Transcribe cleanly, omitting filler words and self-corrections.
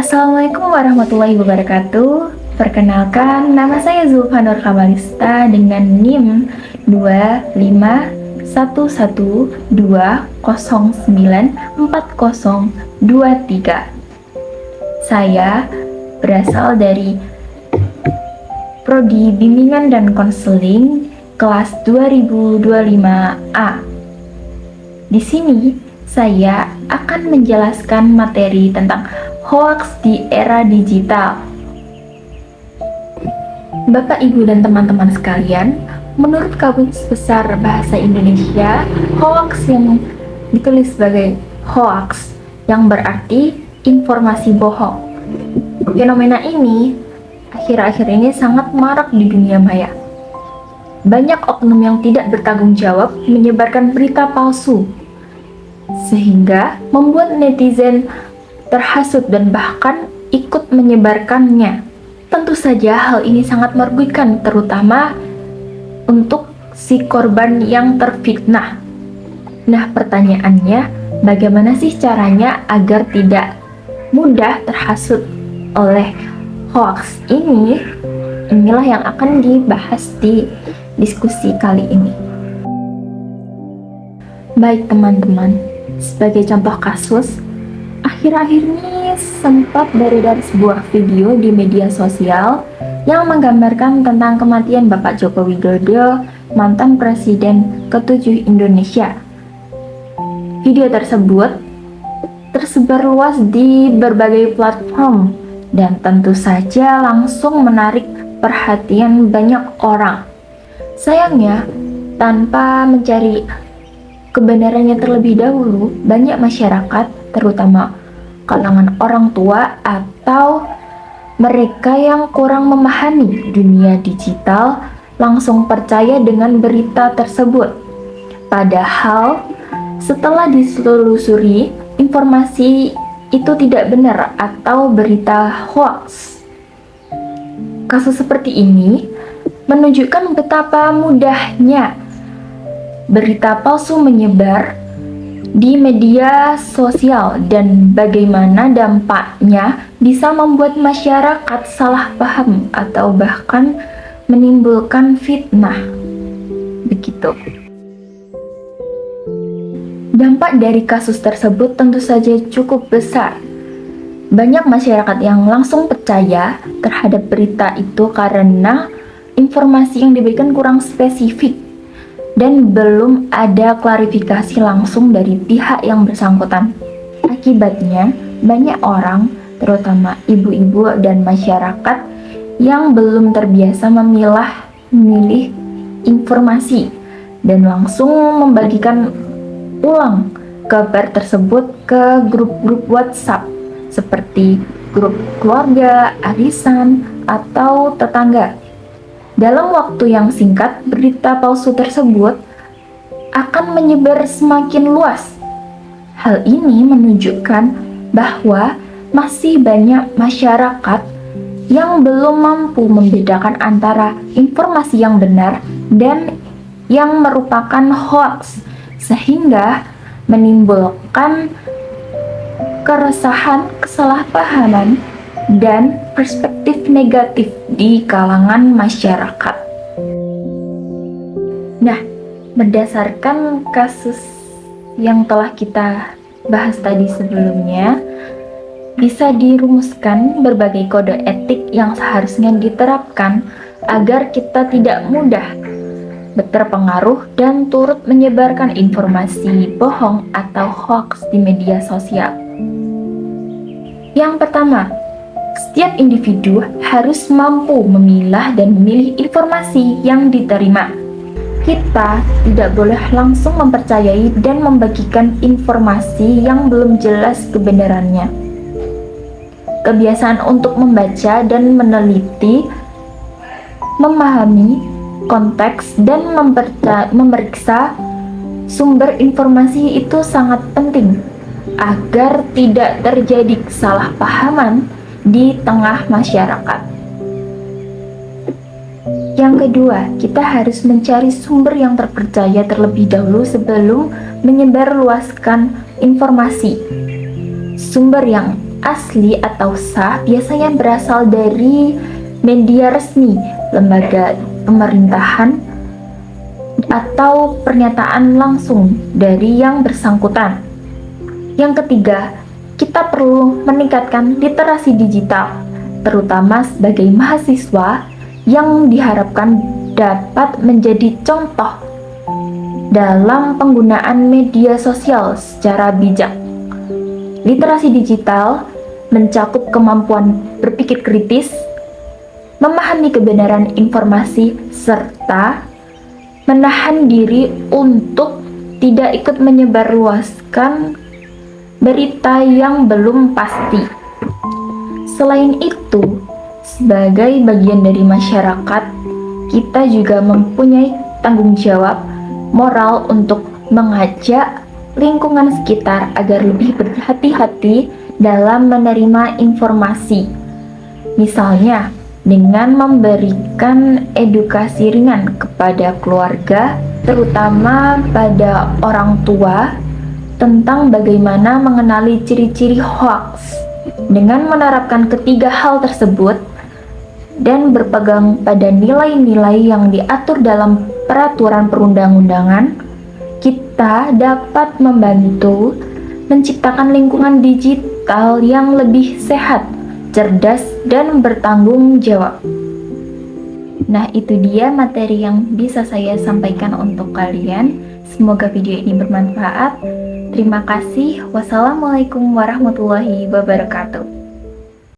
Assalamualaikum warahmatullahi wabarakatuh. Perkenalkan, nama saya Zulfa Nur Kamalista dengan NIM 25112094023. Saya berasal dari Prodi Bimbingan dan Konseling kelas 2025A. Di sini saya akan menjelaskan materi tentang hoaks di era digital. Bapak, Ibu, dan teman-teman sekalian, menurut Kamus Besar Bahasa Indonesia, hoaks yang ditulis sebagai hoaks yang berarti informasi bohong. Fenomena ini akhir-akhir ini sangat marak di dunia maya. Banyak oknum yang tidak bertanggung jawab menyebarkan berita palsu, sehingga membuat netizen terhasut dan bahkan ikut menyebarkannya. Tentu saja hal ini sangat merugikan, terutama untuk si korban yang terfitnah. Nah, pertanyaannya, bagaimana sih caranya agar tidak mudah terhasut oleh hoaks ini? Inilah yang akan dibahas di diskusi kali ini. Baik teman-teman, sebagai contoh kasus, akhir-akhir ini sempat beredar sebuah video di media sosial yang menggambarkan tentang kematian Bapak Joko Widodo, mantan Presiden ke-7 Indonesia. Video tersebut tersebar luas di berbagai platform dan tentu saja langsung menarik perhatian banyak orang. Sayangnya, tanpa mencari kebenarannya terlebih dahulu, banyak masyarakat, terutama kalangan orang tua atau mereka yang kurang memahami dunia digital, langsung percaya dengan berita tersebut. Padahal setelah ditelusuri, informasi itu tidak benar atau berita hoax. Kasus seperti ini menunjukkan betapa mudahnya berita palsu menyebar di media sosial dan bagaimana dampaknya bisa membuat masyarakat salah paham atau bahkan menimbulkan fitnah. Begitu. Dampak dari kasus tersebut tentu saja cukup besar. Banyak masyarakat yang langsung percaya terhadap berita itu karena informasi yang diberikan kurang spesifik dan belum ada klarifikasi langsung dari pihak yang bersangkutan. Akibatnya, banyak orang, terutama ibu-ibu dan masyarakat, yang belum terbiasa memilih informasi dan langsung membagikan ulang kabar tersebut ke grup-grup WhatsApp seperti grup keluarga, arisan, atau tetangga. Dalam waktu yang singkat, berita palsu tersebut akan menyebar semakin luas. Hal ini menunjukkan bahwa masih banyak masyarakat yang belum mampu membedakan antara informasi yang benar dan yang merupakan hoaks, sehingga menimbulkan keresahan, kesalahpahaman, dan perspektif negatif di kalangan masyarakat. Nah, berdasarkan kasus yang telah kita bahas tadi sebelumnya, bisa dirumuskan berbagai kode etik yang seharusnya diterapkan agar kita tidak mudah terpengaruh dan turut menyebarkan informasi bohong atau hoax di media sosial. Yang pertama, setiap individu harus mampu memilah dan memilih informasi yang diterima. Kita tidak boleh langsung mempercayai dan membagikan informasi yang belum jelas kebenarannya. Kebiasaan untuk membaca dan meneliti, memahami konteks, dan memeriksa sumber informasi itu sangat penting agar tidak terjadi kesalahpahaman di tengah masyarakat. Yang kedua, kita harus mencari sumber yang terpercaya terlebih dahulu sebelum menyebarluaskan informasi. Sumber yang asli atau sah biasanya berasal dari media resmi, lembaga pemerintahan, atau pernyataan langsung dari yang bersangkutan. Yang ketiga, kita perlu meningkatkan literasi digital, terutama sebagai mahasiswa yang diharapkan dapat menjadi contoh dalam penggunaan media sosial secara bijak. Literasi digital mencakup kemampuan berpikir kritis, memahami kebenaran informasi, serta menahan diri untuk tidak ikut menyebarluaskan berita yang belum pasti. Selain itu, sebagai bagian dari masyarakat, kita juga mempunyai tanggung jawab moral untuk mengajak lingkungan sekitar agar lebih berhati-hati dalam menerima informasi. Misalnya, dengan memberikan edukasi ringan kepada keluarga, terutama pada orang tua, tentang bagaimana mengenali ciri-ciri hoaks. Dengan menerapkan ketiga hal tersebut dan berpegang pada nilai-nilai yang diatur dalam peraturan perundang-undangan, kita dapat membantu menciptakan lingkungan digital yang lebih sehat, cerdas, dan bertanggung jawab. Nah, itu dia materi yang bisa saya sampaikan untuk kalian. Semoga video ini bermanfaat. Terima kasih. Wassalamualaikum warahmatullahi wabarakatuh.